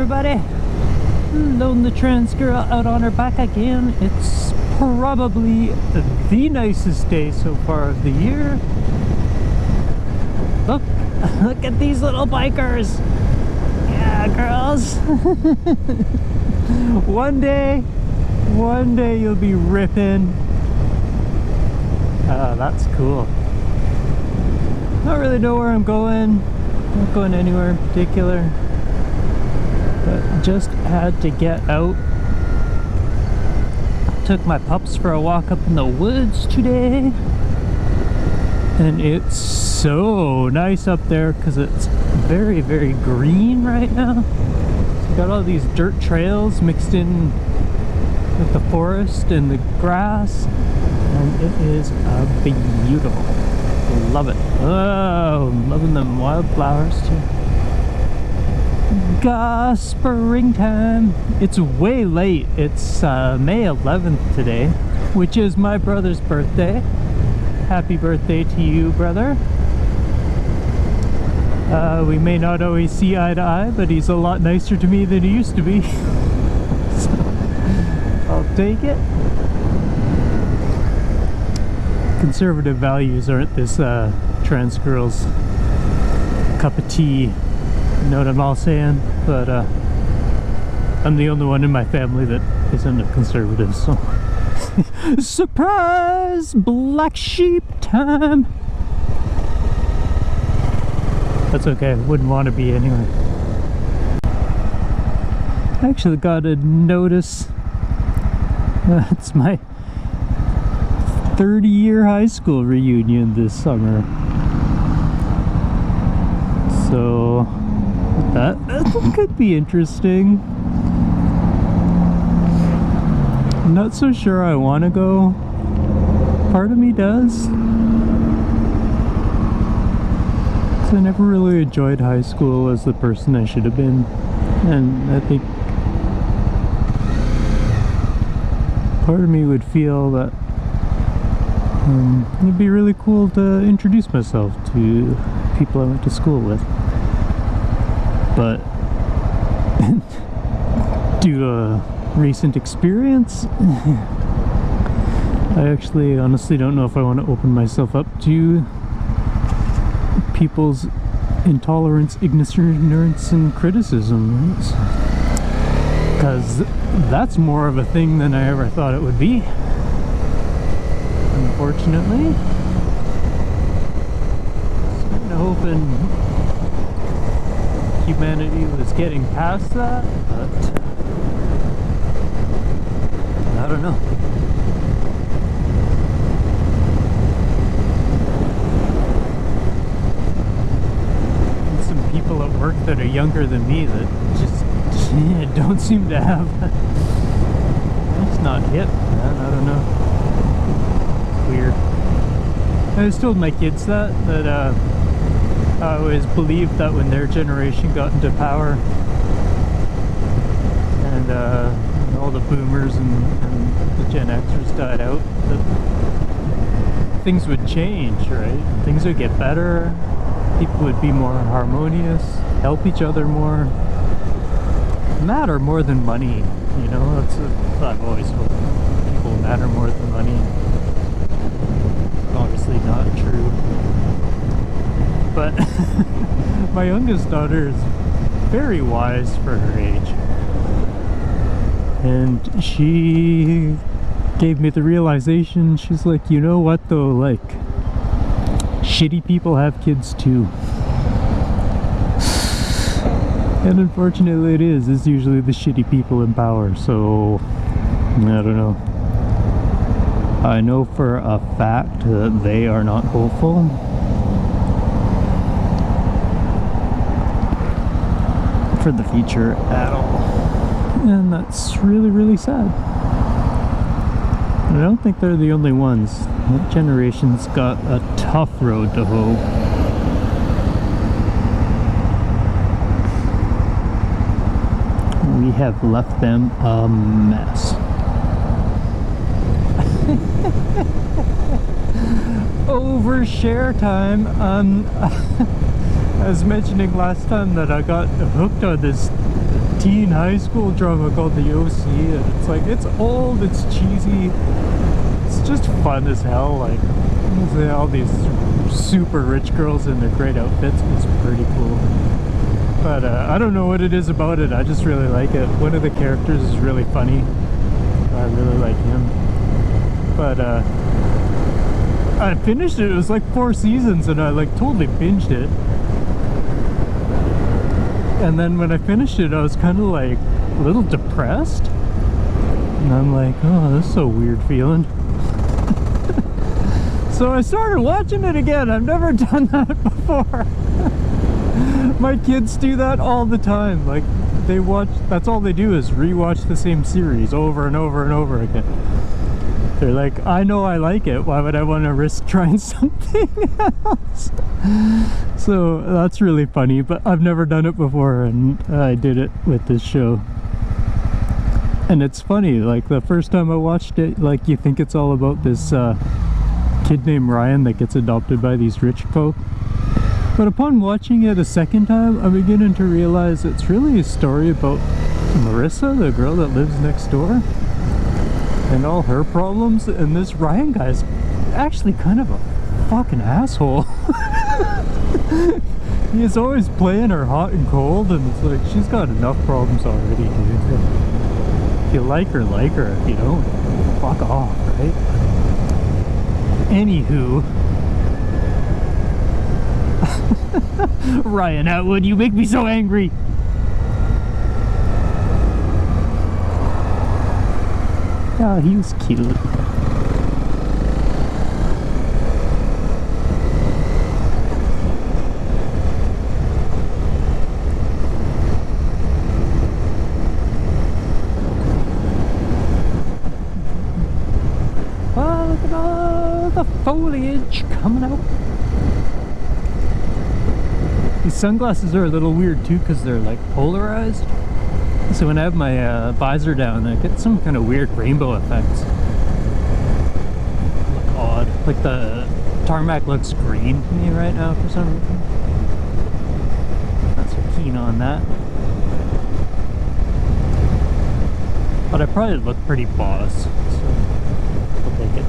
everybody. Loading the trans girl out on her back again. It's probably the nicest day so far of the year. Look at these little bikers. Yeah, girls. One day you'll be ripping. That's cool. Don't really know where I'm going. Not going anywhere in particular. But just had to get out. Took my pups for a walk up in the woods today. And it's so nice up there because it's very, very green right now. So got all these dirt trails mixed in with the forest and the grass. And it is beautiful. Love it. Oh, loving them wildflowers too. Gosh, springtime. It's way late. It's May 11th today, which is my brother's birthday. Happy birthday to you, brother. We may not always see eye to eye, but he's a lot nicer to me than he used to be. So, I'll take it. Conservative values aren't this trans girl's cup of tea. You know what I'm all saying? But I'm the only one in my family that isn't a conservative, so surprise! Black sheep time! That's okay, wouldn't want to be anyway. I actually got a notice. It's my 30-year high school reunion this summer. So that could be interesting. I'm not so sure I want to go. Part of me does. Because I never really enjoyed high school as the person I should have been. And I think part of me would feel that it'd be really cool to introduce myself to people I went to school with. But due to a recent experience, I actually honestly don't know if I want to open myself up to people's intolerance, ignorance, and criticism. Because that's more of a thing than I ever thought it would be. Unfortunately. So I'm hoping humanity was getting past that, but I don't know. And some people at work that are younger than me that just don't seem to have. It's not hip, man. I don't know. Weird. I just told my kids that I always believed that when their generation got into power and all the boomers and the Gen Xers died out, that things would change, right? Things would get better, people would be more harmonious, help each other more, matter more than money, you know? That's what I've always hoped. People matter more than money. Obviously not true, but my youngest daughter is very wise for her age, and she gave me the realization. She's like, you know what though, like, shitty people have kids too. And unfortunately it's usually the shitty people in power, so I don't know. I know for a fact that they are not hopeful. For the future at all. And that's really, really sad. And I don't think they're the only ones. That generation's got a tough road to hoe. We have left them a mess. Overshare time. I was mentioning last time that I got hooked on this teen high school drama called The OC, and it's like, it's old, it's cheesy, it's just fun as hell. Like, all these super rich girls in their great outfits. It's pretty cool. But I don't know what it is about it, I just really like it. One of the characters is really funny. I really like him. But I finished it. It was like 4 seasons, and I like totally binged it. And then when I finished it, I was kind of like a little depressed. And I'm like, oh, this is a weird feeling. So I started watching it again. I've never done that before. My kids do that all the time. Like, they watch, that's all they do is rewatch the same series over and over and over again. They're like, I know I like it, why would I want to risk trying something else? So that's really funny, but I've never done it before, and I did it with this show. And it's funny, like the first time I watched it, like you think it's all about this kid named Ryan that gets adopted by these rich folk. But upon watching it a second time, I'm beginning to realize it's really a story about Marissa, the girl that lives next door, and all her problems. And this Ryan guy's actually kind of a fucking asshole. He's always playing her hot and cold, and it's like, she's got enough problems already, dude. If you like her, if you don't, fuck off, right? Anywho, Ryan Atwood, you make me so angry. Oh, he was cute. Oh, look at all the foliage coming out. These sunglasses are a little weird too, because they're like polarized. So when I have my visor down, I get some kind of weird rainbow effects. Look odd. Like the tarmac looks green to me right now for some reason. Not so keen on that. But I probably look pretty boss, so I'll take it.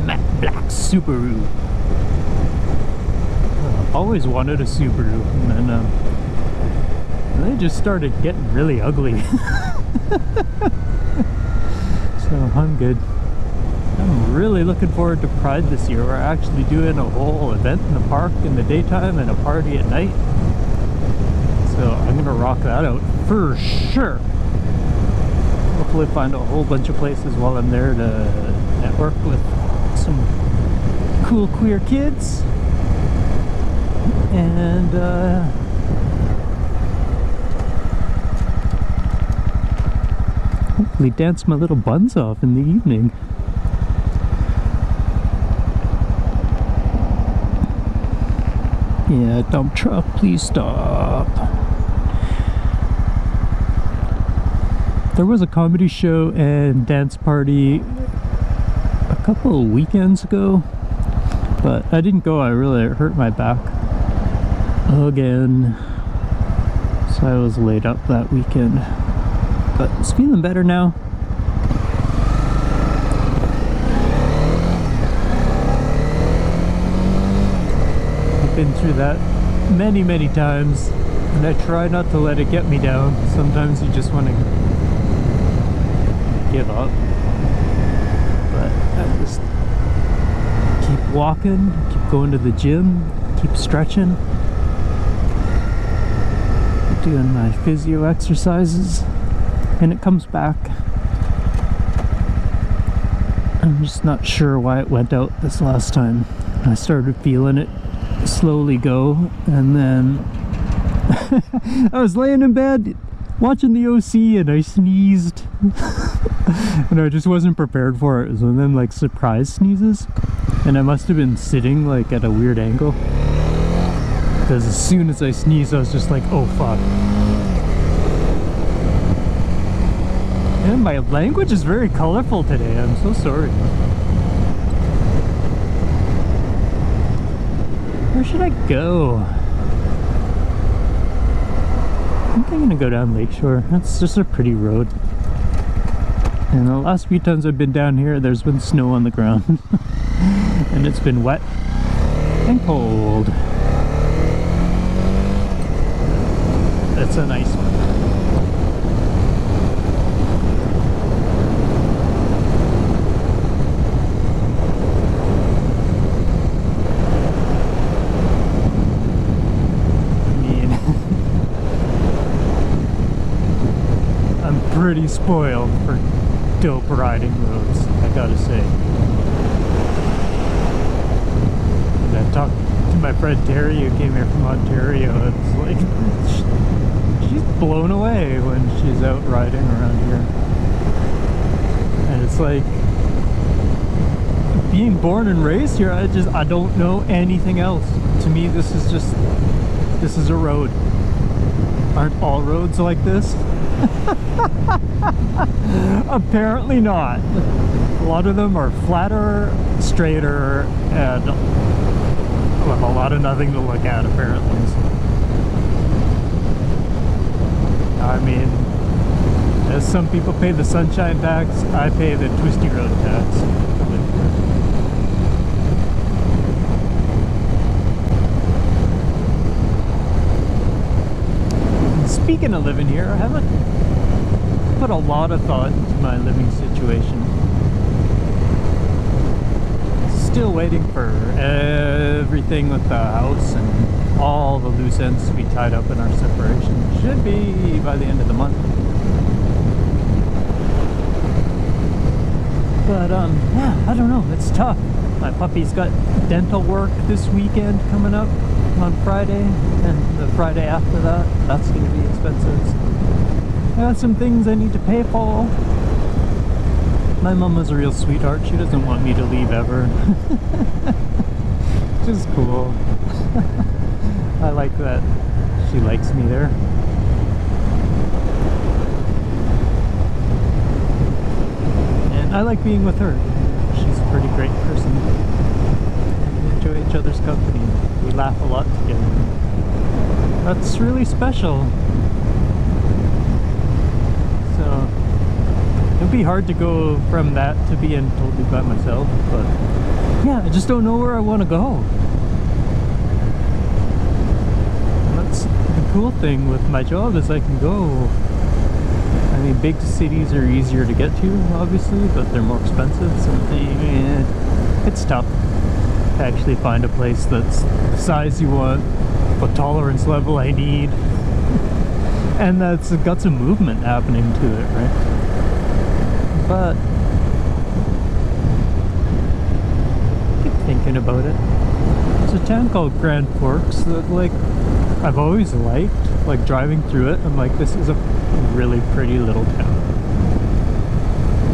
Matte black Subaru. Always wanted a Subaru, and then they just started getting really ugly. So I'm good. I'm really looking forward to Pride this year. We're actually doing a whole event in the park in the daytime and a party at night. So I'm gonna rock that out for sure. Hopefully find a whole bunch of places while I'm there to network with some cool queer kids. And hopefully dance my little buns off in the evening. Yeah, dump truck, please stop. There was a comedy show and dance party a couple of weekends ago, but I didn't go. I really hurt my back again, so I was laid up that weekend, but it's feeling better now. I've been through that many times, and I try not to let it get me down. Sometimes you just want to give up, but I just keep walking, keep going to the gym, keep stretching, doing my physio exercises, and it comes back. I'm just not sure why it went out this last time. I started feeling it slowly go, and then I was laying in bed watching the OC and I sneezed. And I just wasn't prepared for it. It was one of them like surprise sneezes, and I must have been sitting like at a weird angle, because as soon as I sneezed, I was just like, oh fuck. And my language is very colorful today. I'm so sorry. Where should I go? think I'm gonna go down Lakeshore. That's just a pretty road. And the last few times I've been down here, there's been snow on the ground. And it's been wet and cold. That's a nice one. Pretty spoiled for dope riding roads, I gotta say. And I talked to my friend Terry who came here from Ontario. It's like she's blown away when she's out riding around here. And it's like being born and raised here, I don't know anything else. To me, this is a road. Aren't all roads like this? Apparently not. A lot of them are flatter, straighter, and with a lot of nothing to look at, apparently. I mean, as some people pay the sunshine tax, I pay the twisty road tax. Speaking of living here, I haven't put a lot of thought into my living situation. Still waiting for everything with the house and all the loose ends to be tied up in our separation. Should be by the end of the month. But yeah, I don't know, it's tough. My puppy's got dental work this weekend coming up on Friday, and the Friday after that, that's going to be expensive. I got some things I need to pay for. My mom was a real sweetheart. She doesn't want me to leave ever. Which is cool. I like that she likes me there. And I like being with her. She's a pretty great person. We enjoy each other's company. We laugh a lot together. That's really special. So it'd be hard to go from that to being totally by myself, but yeah, I just don't know where I want to go. That's the cool thing with my job, is I can go. I mean, big cities are easier to get to, obviously, but they're more expensive, so it's tough to actually find a place that's the size you want, what tolerance level I need, and that's got some movement happening to it, right? But I keep thinking about it. There's a town called Grand Forks that, like, I've always liked. Like, driving through it, I'm like, this is a really pretty little town.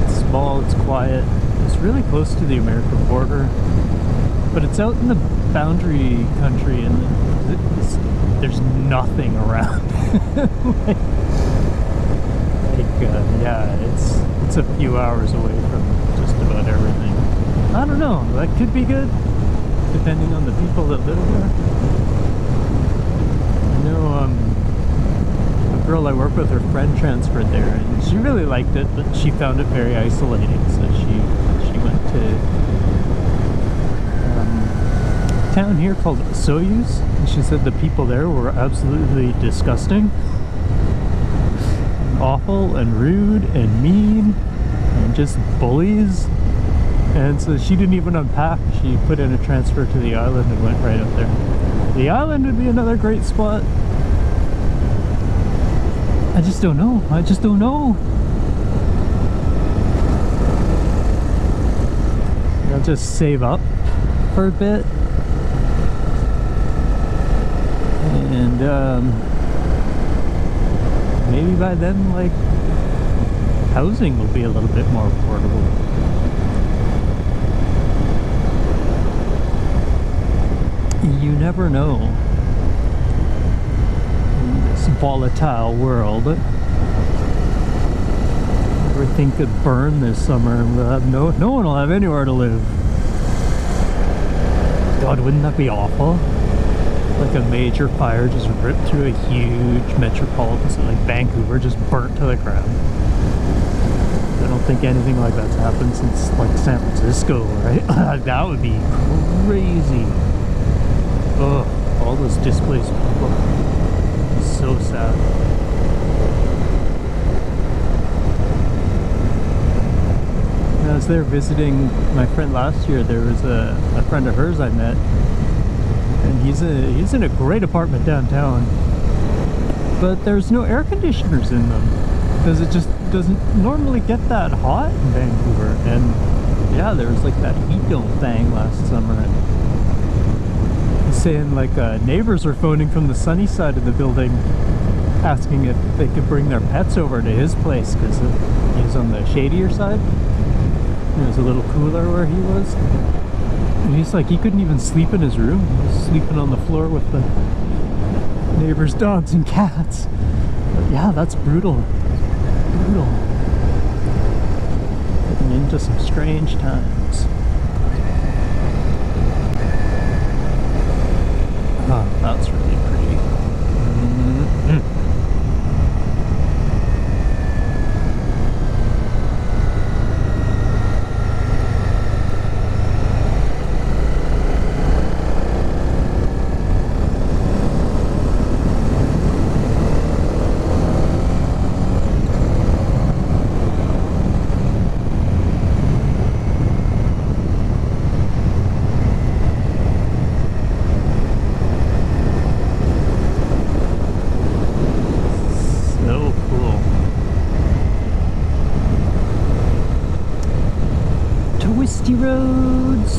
It's small, it's quiet, it's really close to the American border, but it's out in the boundary country, and there's nothing around. Yeah, it's a few hours away from just about everything. I don't know, that could be good, depending on the people that live there. I know the girl I work with, her friend transferred there, and she really liked it, but she found it very isolating, so she went to a town here called Soyuz, and she said the people there were absolutely disgusting, awful and rude and mean and just bullies. And so she didn't even unpack. She put in a transfer to the island and went right up there. The island would be another great spot. I just don't know. I just don't know. I'll just save up for a bit. And maybe by then, like, housing will be a little bit more affordable. You never know in this volatile world. Everything could burn this summer, and we'll have no one will have anywhere to live. God, wouldn't that be awful? like a major fire just ripped through a huge metropolitan city, like Vancouver, just burnt to the ground. I don't think anything like that's happened since like San Francisco, right? That would be crazy. Oh, all those displaced people. It's so sad. When I was there visiting my friend last year, there was a friend of hers I met, and he's in a great apartment downtown, but there's no air conditioners in them because it just doesn't normally get that hot in Vancouver. And yeah, there was like that heat dome thing last summer, and he's saying like neighbors were phoning from the sunny side of the building asking if they could bring their pets over to his place because he was on the shadier side. It was a little cooler where he was. And he's like, he couldn't even sleep in his room. He was sleeping on the floor with the neighbors' dogs and cats. But yeah, that's brutal. Brutal. Getting into some strange times. Oh, that's really pretty. Mm-hmm. Twisty roads,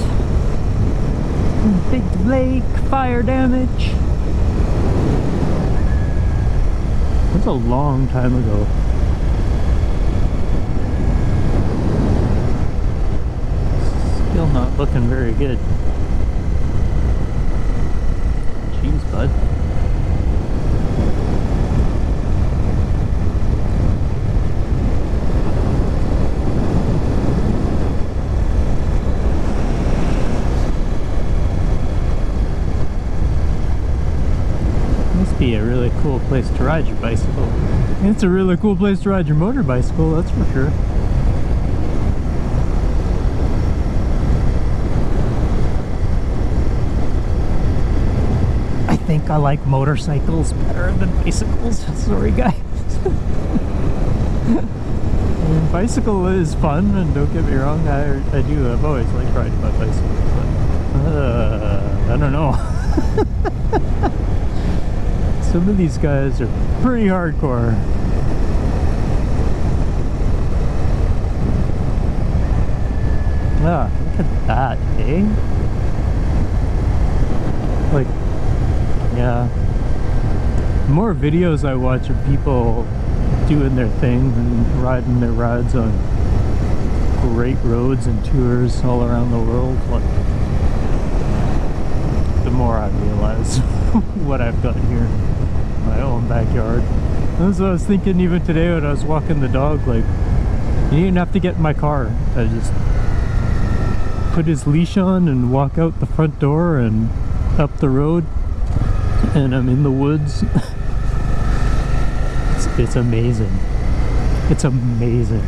big lake, fire damage. That's a long time ago. Still not looking very good. Jeez, bud. Be a really cool place to ride your bicycle. It's a really cool place to ride your motor bicycle, that's for sure. I think I like motorcycles better than bicycles. Sorry guys. I mean, bicycle is fun, and don't get me wrong, I've always liked riding my bicycle, but I don't know. Some of these guys are pretty hardcore. Ah, look at that, eh? Like, yeah. More videos I watch of people doing their thing and riding their rides on great roads and tours all around the world. Like, the more I realize what I've got here. My own backyard. That's what I was thinking even today when I was walking the dog, like, you didn't have to get in my car. I just put his leash on and walk out the front door and up the road, and I'm in the woods. It's amazing. It's amazing.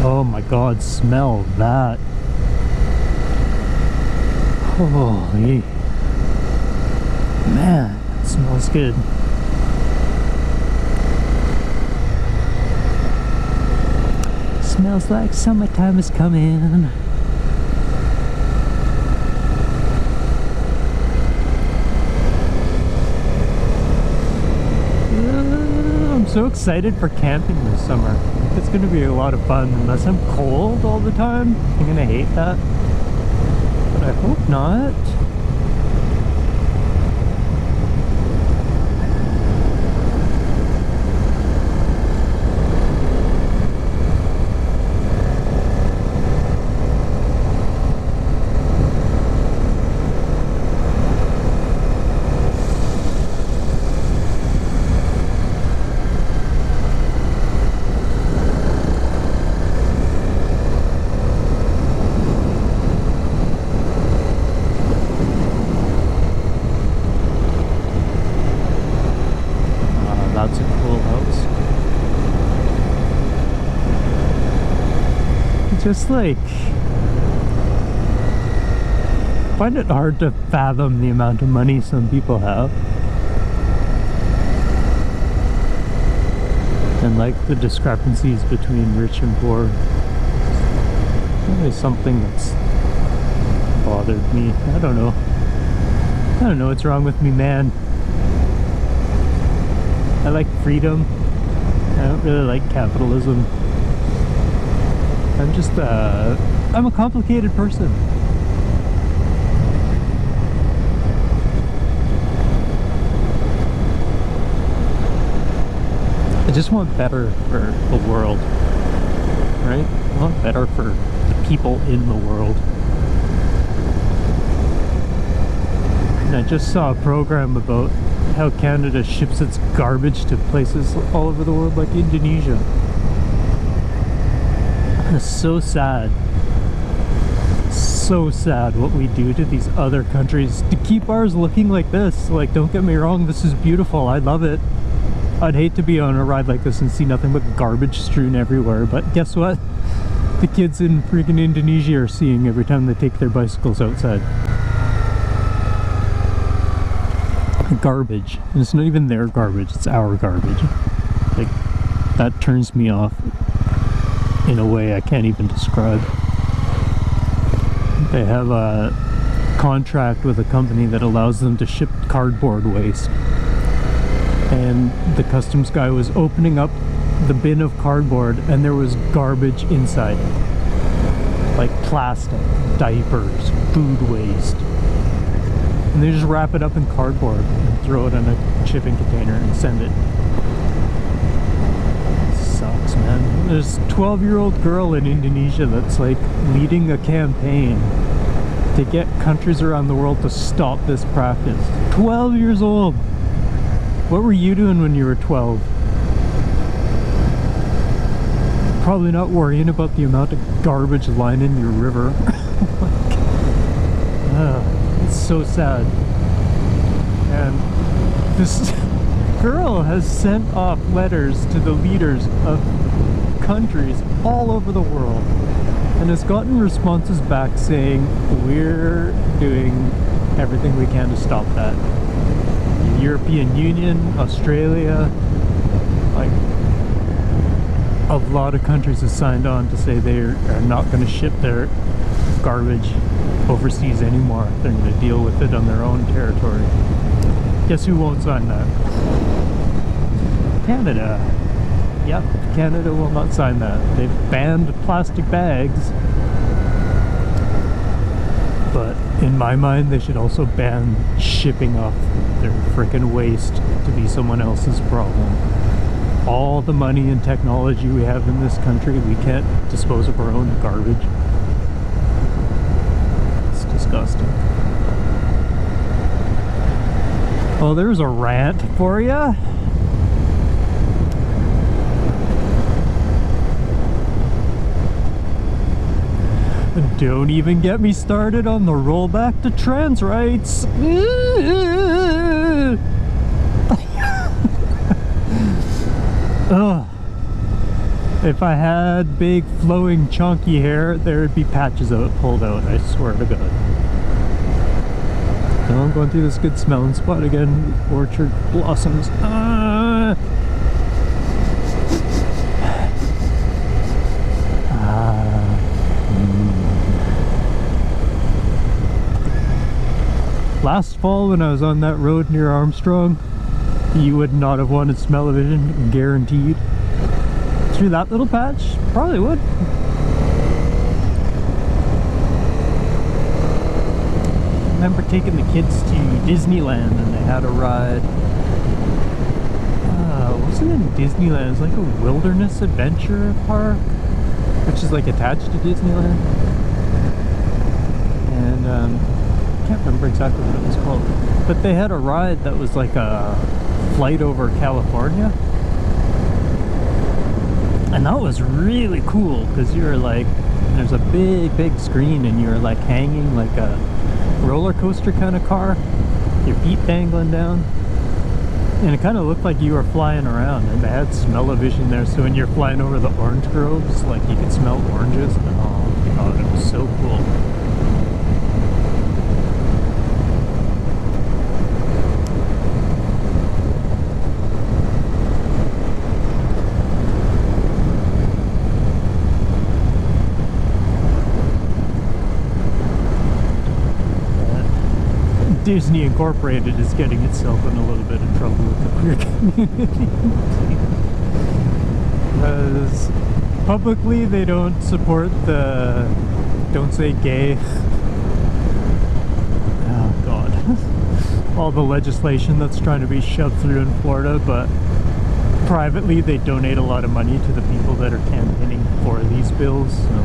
Oh my god, smell that. Holy man, it smells good. Smells like summertime is coming. I'm so excited for camping this summer. It's gonna be a lot of fun. Unless I'm cold all the time, I'm gonna hate that. But I hope not. just like, I find it hard to fathom the amount of money some people have. And like the discrepancies between rich and poor. It's really something that's bothered me. I don't know what's wrong with me, man. I like freedom. I don't really like capitalism. I'm a complicated person. I just want better for the world, right? I want better for the people in the world. And I just saw a program about how Canada ships its garbage to places all over the world, like Indonesia. It's so sad. So sad what we do to these other countries to keep ours looking like this. Like, don't get me wrong, this is beautiful. I love it. I'd hate to be on a ride like this and see nothing but garbage strewn everywhere, but guess what? The kids in freaking Indonesia are seeing every time they take their bicycles outside. Garbage. And it's not even their garbage, it's our garbage. Like, that turns me off in a way I can't even describe. They have a contract with a company that allows them to ship cardboard waste. And the customs guy was opening up the bin of cardboard and there was garbage inside. Like plastic, diapers, food waste. And they just wrap it up in cardboard and throw it in a shipping container and send it. Sucks, man. There's a 12-year-old girl in Indonesia that's like leading a campaign to get countries around the world to stop this practice. 12 years old! What were you doing when you were 12? Probably not worrying about the amount of garbage lining your river. It's so sad. And this girl has sent off letters to the leaders of countries all over the world and has gotten responses back saying, we're doing everything we can to stop that. The European Union, Australia, like a lot of countries have signed on to say they are not going to ship their garbage overseas anymore. They're going to deal with it on their own territory. Guess who won't sign that? Canada. Yep, Canada will not sign that. They've banned plastic bags. But in my mind, they should also ban shipping off their frickin' waste to be someone else's problem. All the money and technology we have in this country, we can't dispose of our own garbage. It's disgusting. Well, there's a rant for ya. Don't even get me started on the rollback to trans rights. Ugh. If I had big flowing chunky hair, there would be patches of it pulled out, I swear to God. Now I'm going through this good smelling spot again, orchard blossoms. Last fall when I was on that road near Armstrong, you would not have wanted smell-o-vision, guaranteed. Through that little patch, probably would. I remember taking the kids to Disneyland and they had a ride. It wasn't in Disneyland, it was like a wilderness adventure park, which is like attached to Disneyland. And I can't remember exactly what it was called, but they had a ride that was like a flight over California, and that was really cool because you were like, there's a big screen and you're like hanging like a roller coaster kind of car, your feet dangling down, and it kind of looked like you were flying around. And they had smell-o-vision there, so when you're flying over the orange groves, like you could smell oranges. Oh god, it was so cool. Disney Incorporated is getting itself in a little bit of trouble with the queer community. Because publicly they don't support the don't say gay. Oh god. All the legislation that's trying to be shoved through in Florida, but privately they donate a lot of money to the people that are campaigning for these bills. So.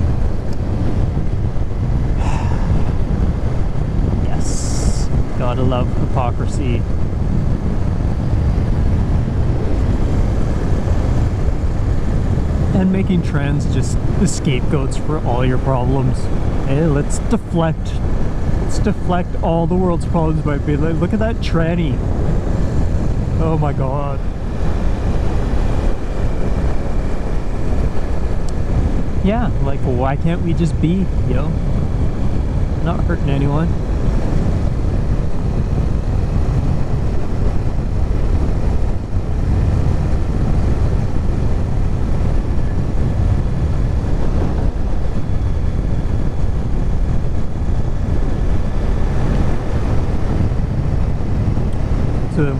Gotta love hypocrisy. And making trans just the scapegoats for all your problems. Hey, let's deflect all the world's problems by being like, look at that tranny. Oh my god. Yeah, like why can't we just be, yo? Not hurting anyone.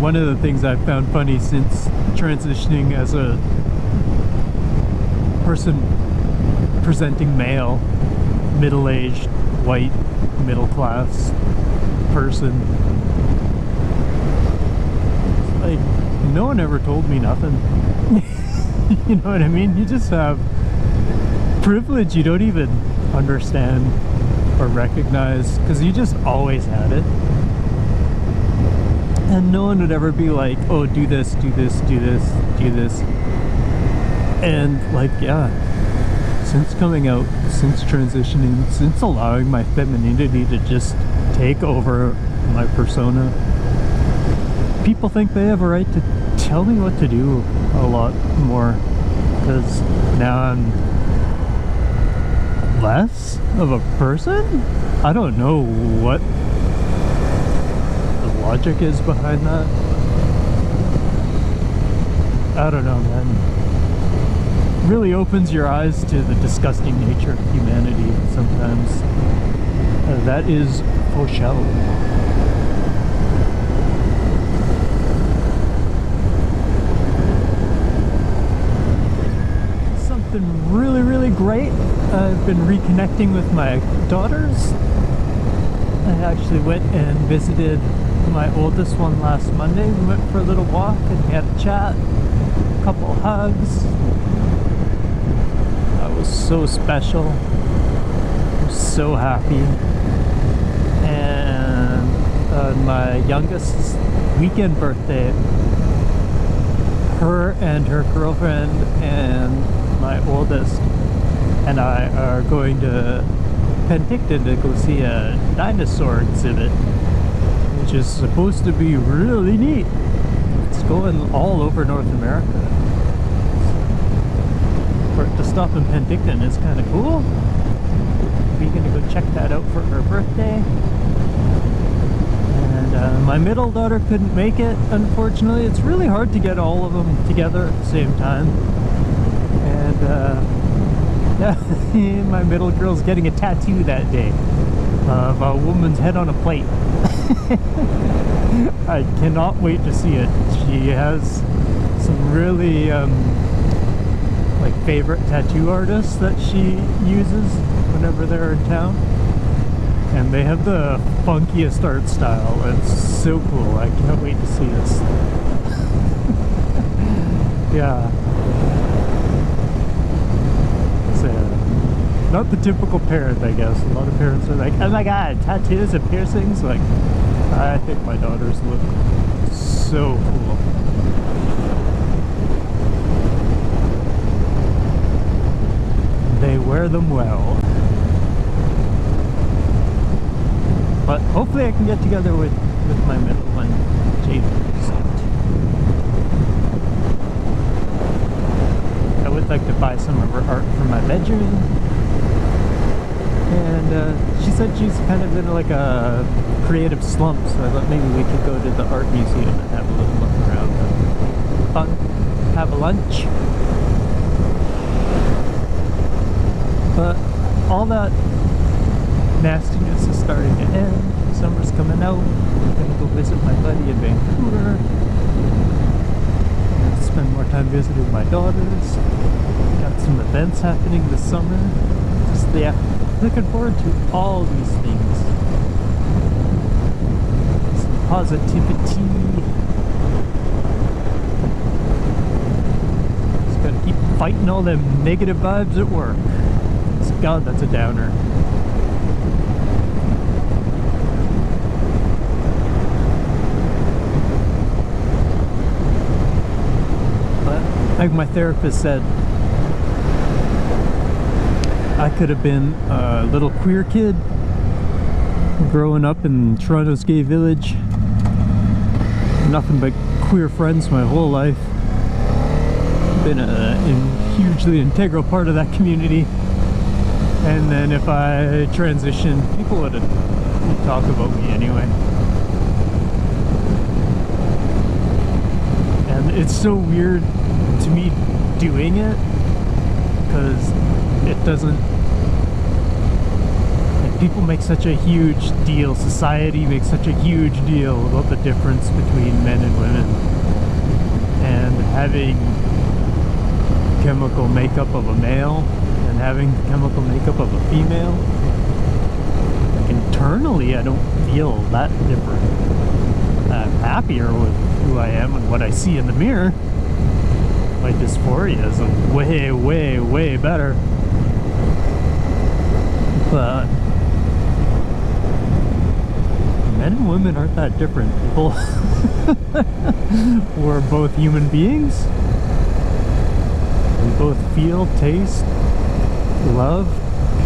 One of the things I've found funny since transitioning as a person presenting male, middle-aged, white, middle-class person, like, no one ever told me nothing. You know what I mean? You just have privilege you don't even understand or recognize, because you just always had it. And no one would ever be like, oh, do this, do this, do this, do this. And like, yeah, since coming out, since transitioning, since allowing my femininity to just take over my persona, people think they have a right to tell me what to do a lot more. Because now I'm less of a person? I don't know what logic is behind that. I don't know, man. Really opens your eyes to the disgusting nature of humanity sometimes. That is for sure. Something really, really great. I've been reconnecting with my daughters. I actually went and visited my oldest one last Monday. We went for a little walk and we had a chat, a couple hugs. That was so special. I was so happy. And on my youngest's weekend birthday, her and her girlfriend and my oldest and I are going to Penticton to go see a dinosaur exhibit, which is supposed to be really neat. It's going all over North America. For it to stop in Penticton is kind of cool. We're gonna go check that out for her birthday. And my middle daughter couldn't make it, unfortunately. It's really hard to get all of them together at the same time. And yeah, my middle girl's getting a tattoo that day of a woman's head on a plate. I cannot wait to see it. She has some really like favorite tattoo artists that she uses whenever they're in town, and they have the funkiest art style. It's so cool. I can't wait to see this. Yeah. Not the typical parent, I guess. A lot of parents are like, oh my god, tattoos and piercings. Like, I think my daughters look so cool. They wear them well. But hopefully I can get together with my middle one, Jade. I would like to buy some of her art for my bedroom. And she said she's kind of in like a creative slump, so I thought maybe we could go to the art museum and have a little look around and fun, have a lunch. But all that nastiness is starting to end. Summer's coming out. I'm gonna go visit my buddy in Vancouver. I'm gonna spend more time visiting my daughters. Got some events happening this summer. Just, yeah, looking forward to all these things. Some positivity. Just gotta keep fighting all them negative vibes at work. God, that's a downer. But like my therapist said, I could have been a little queer kid growing up in Toronto's gay village. Nothing but queer friends my whole life. Been a hugely integral part of that community. And then if I transitioned, people would talk about me anyway. And it's so weird to me doing it, because it doesn't, like, people make such a huge deal, society makes such a huge deal about the difference between men and women, and having chemical makeup of a male and having the chemical makeup of a female. Like, internally I don't feel that different. I'm happier with who I am and what I see in the mirror. My dysphoria is way, way, way better. But men and women aren't that different, people. We're both human beings. We both feel, taste, love,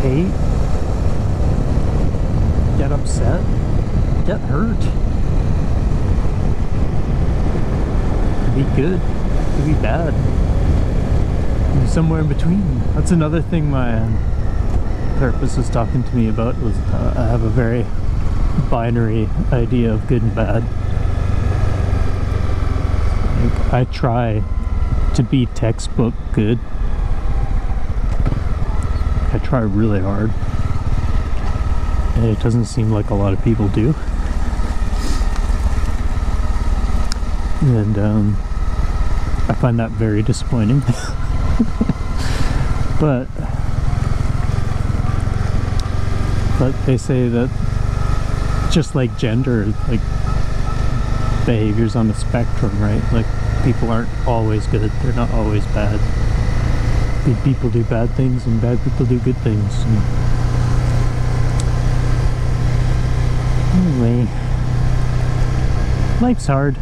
hate, get upset, get hurt, be good, be bad, and somewhere in between. That's another thing my therapist was talking to me about, was I have a very binary idea of good and bad. Like, I try to be textbook good. I try really hard, and it doesn't seem like a lot of people do. And I find that very disappointing. but they say that just like gender, like behavior's on a spectrum, right? Like, people aren't always good, they're not always bad. Good people do bad things and bad people do good things. And anyway, life's hard.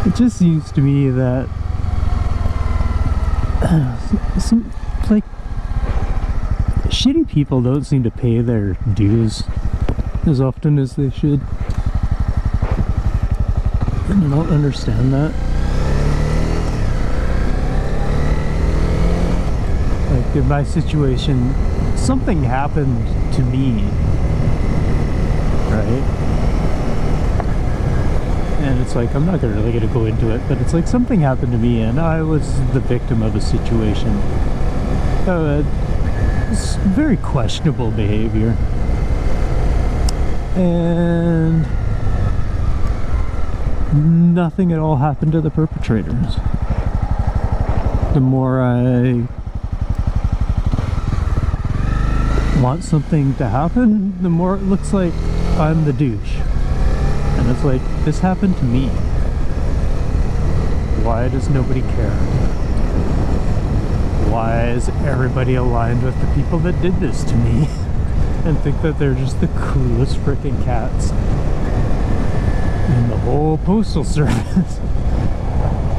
It just seems to me that some, like, shitty people don't seem to pay their dues as often as they should. And I don't understand that. Like, in my situation, something happened to me, right? And it's like, I'm not really gonna go into it, but it's like something happened to me and I was the victim of a situation. It's very questionable behavior. And nothing at all happened to the perpetrators. The more I want something to happen, the more it looks like I'm the douche. And it's like, this happened to me. Why does nobody care? Why is everybody aligned with the people that did this to me and think that they're just the coolest freaking cats in the whole postal service?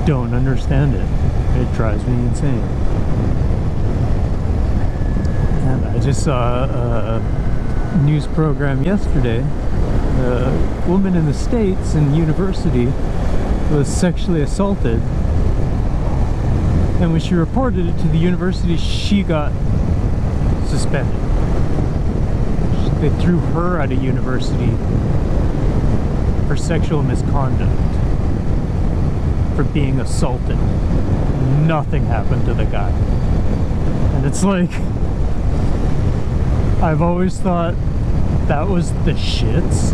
Don't understand it. It drives me insane. just saw a news program yesterday. A woman in the States in university was sexually assaulted, and when she reported it to the university, she got suspended. They threw her out of university for sexual misconduct, for being assaulted. Nothing happened to the guy. And it's like, I've always thought that was the shits,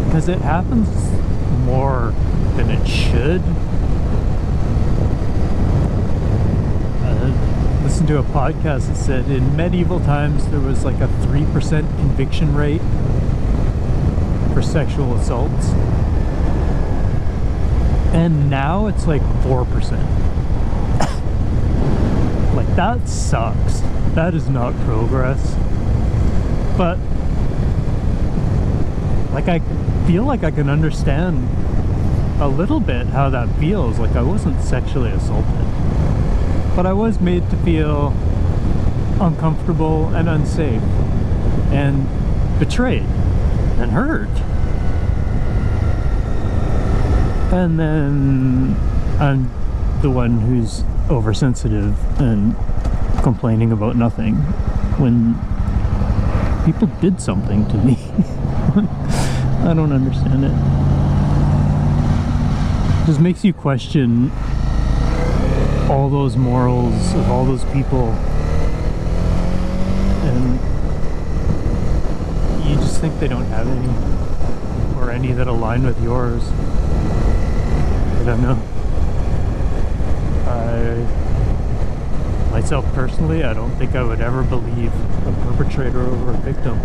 because it happens more than it should. Listened to a podcast that said in medieval times there was like a 3% conviction rate for sexual assaults, and now it's like 4%. Like, that sucks. That is not progress. But like, I feel like I can understand a little bit how that feels. Like, I wasn't sexually assaulted, but I was made to feel uncomfortable and unsafe and betrayed and hurt. And then I'm the one who's oversensitive and complaining about nothing when people did something to me. I don't understand it. It just makes you question all those morals of all those people, and you just think they don't have any, or any that align with yours. I don't know. Myself personally, I don't think I would ever believe a perpetrator over a victim.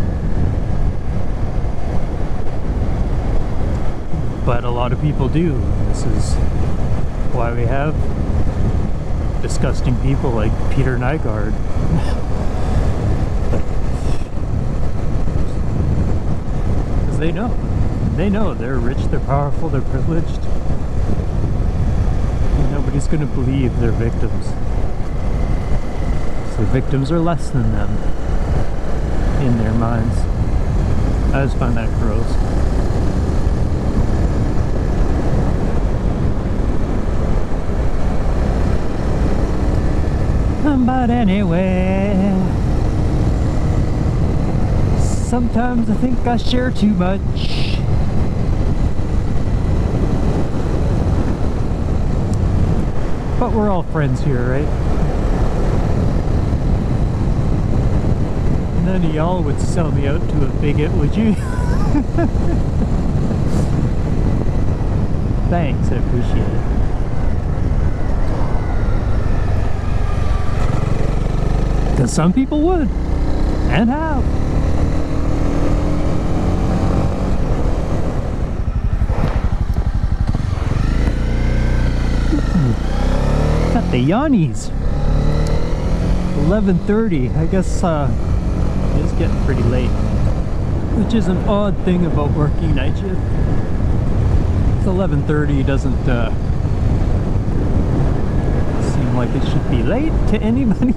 But a lot of people do. This is why we have disgusting people like Peter Nygaard. Because they know they're rich, they're powerful, they're privileged, and nobody's going to believe they're victims. So victims are less than them in their minds. I just find that gross. But anyway, sometimes I think I share too much. But we're all friends here, right? None of y'all would sell me out to a bigot, would you? Thanks, I appreciate it. Because some people would, and have. Got the yawnies. 11:30. I guess it's getting pretty late, which is an odd thing about working night shift. 11:30 doesn't seem like it should be late to anybody.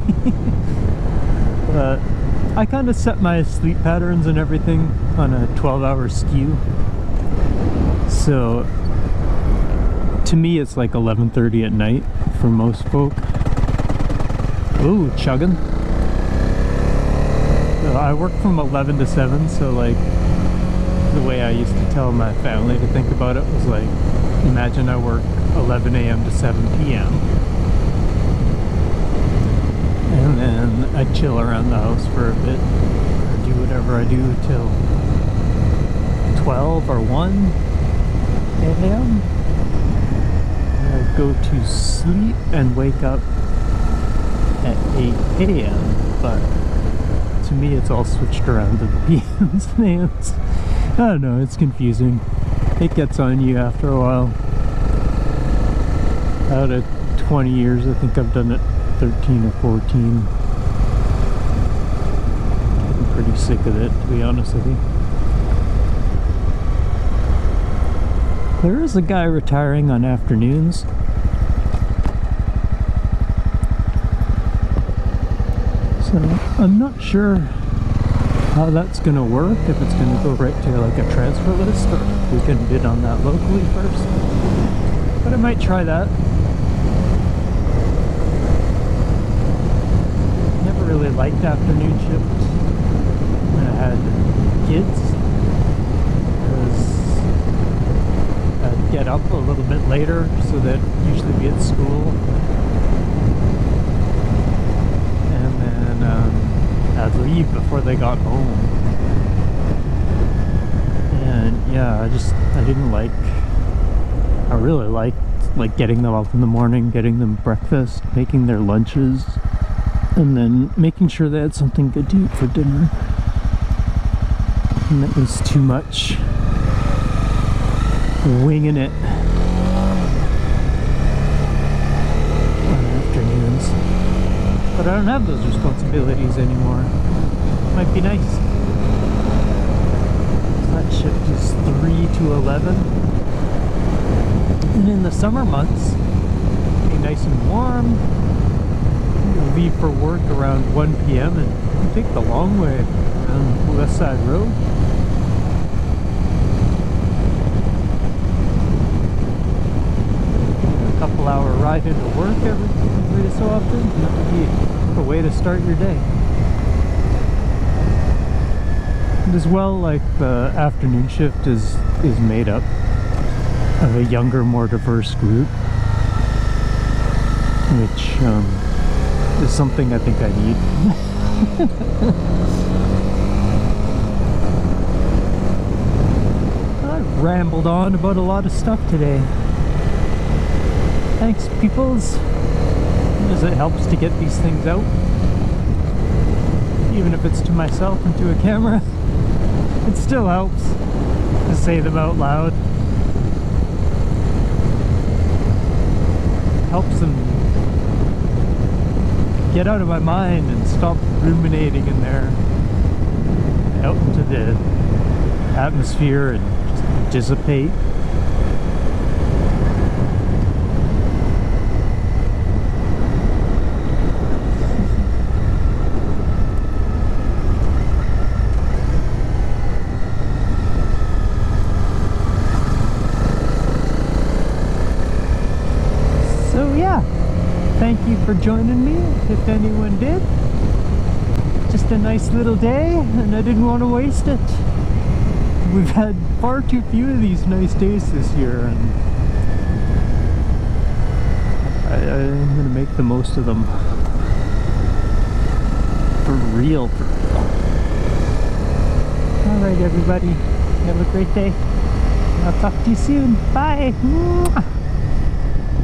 But I kind of set my sleep patterns and everything on a 12-hour skew, so to me it's like 11:30 at night for most folk. Ooh, chugging. So I work from 11 to 7, so like the way I used to tell my family to think about it was like, imagine I work 11 a.m. to 7 p.m. and then I chill around the house for a bit, or do whatever I do till 12 or 1 a.m. I go to sleep and wake up at 8 a.m. But to me it's all switched around to the PMs and AMs. I don't know, it's confusing. It gets on you after a while. Out of 20 years, I think I've done it 13 or 14. I'm pretty sick of it, to be honest with you. There is a guy retiring on afternoons. So I'm not sure how that's gonna work, if it's gonna go right to like a transfer list or if we can bid on that locally first. But I might try that. Never really liked afternoon shift when I had kids, because I'd get up a little bit later so that usually be at school, and then I'd leave before they got home. And yeah, I didn't like, I really liked like getting them up in the morning, getting them breakfast, making their lunches, and then making sure they had something good to eat for dinner. And it was too much winging it on afternoons. But I don't have those responsibilities anymore. Might be nice. That shift is 3 to 11. And in the summer months, be nice and warm. You leave for work around 1 p.m. and you take the long way around the West Side Road. A couple-hour ride into work every so often. That would be a way to start your day. And as well, like the afternoon shift is made up of a younger, more diverse group, which is something I think I need. I've rambled on about a lot of stuff today. Thanks, peoples, as it helps to get these things out, even if it's to myself and to a camera. It still helps to say them out loud. Helps them get out of my mind and stop ruminating in there, out into the atmosphere, and just dissipate. So yeah, thank you for joining me, if anyone did. Just a nice little day, and I didn't want to waste it. We've had far too few of these nice days this year, and I'm going to make the most of them. For real, for real. Alright everybody, have a great day. I'll talk to you soon. Bye!